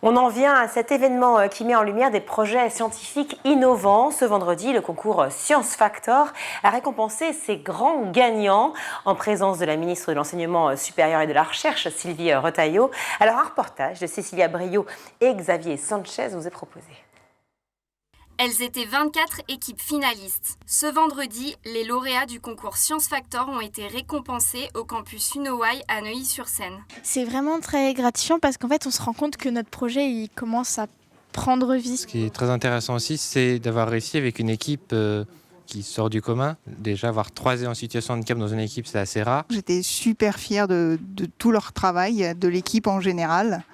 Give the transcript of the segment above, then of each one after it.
On en vient à cet événement qui met en lumière des projets scientifiques innovants. Ce vendredi, le concours Science Factor a récompensé ses grands gagnants en présence de la ministre de l'Enseignement supérieur et de la Recherche, Sylvie Retailleau. Alors, un reportage de Cécilia Brio et Xavier Sanchez vous est proposé. Elles étaient 24 équipes finalistes. Ce vendredi, les lauréats du concours Science Factor ont été récompensés au campus Unowaï à Neuilly-sur-Seine. C'est vraiment très gratifiant parce qu'en fait, on se rend compte que notre projet il commence à prendre vie. Ce qui est très intéressant aussi, c'est d'avoir réussi avec une équipe qui sort du commun. Déjà, avoir 3 en situation de handicap dans une équipe, c'est assez rare. J'étais super fière de tout leur travail, de l'équipe en général.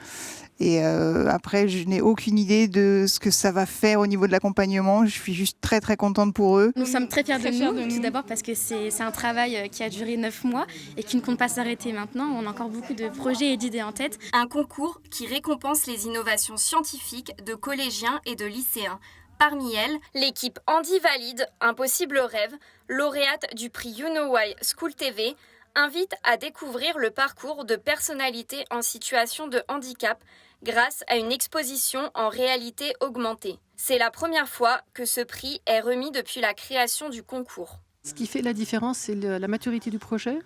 Et après, je n'ai aucune idée de ce que ça va faire au niveau de l'accompagnement. Je suis juste très très contente pour eux. Nous sommes très fiers de nous, tout d'abord parce que c'est un travail qui a duré 9 mois et qui ne compte pas s'arrêter maintenant. On a encore beaucoup de projets et d'idées en tête. Un concours qui récompense les innovations scientifiques de collégiens et de lycéens. Parmi elles, l'équipe Andy Valide, un possible rêve, lauréate du prix Unowaï School TV, invite à découvrir le parcours de personnalités en situation de handicap grâce à une exposition en réalité augmentée. C'est la première fois que ce prix est remis depuis la création du concours. Ce qui fait la différence, c'est la maturité du projet,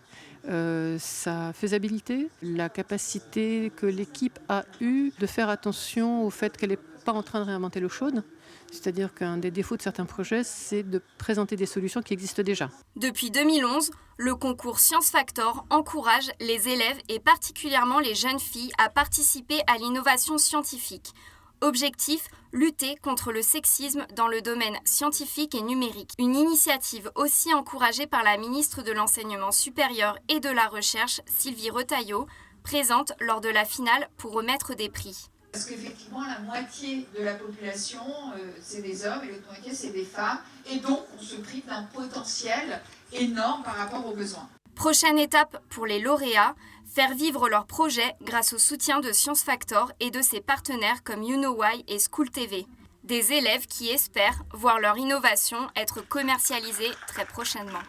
sa faisabilité, la capacité que l'équipe a eue de faire attention au fait qu'elle n'est pas en train de réinventer l'eau chaude. C'est-à-dire qu'un des défauts de certains projets, c'est de présenter des solutions qui existent déjà. Depuis 2011, le concours Science Factor encourage les élèves et particulièrement les jeunes filles à participer à l'innovation scientifique. Objectif, lutter contre le sexisme dans le domaine scientifique et numérique. Une initiative aussi encouragée par la ministre de l'Enseignement supérieur et de la Recherche, Sylvie Retailleau, présente lors de la finale pour remettre des prix. Parce qu'effectivement, la moitié de la population, c'est des hommes et l'autre moitié, c'est des femmes. Et donc, on se prive d'un potentiel énorme par rapport aux besoins. Prochaine étape pour les lauréats, faire vivre leur projet grâce au soutien de Science Factor et de ses partenaires comme Unowaï et School TV. Des élèves qui espèrent voir leur innovation être commercialisée très prochainement.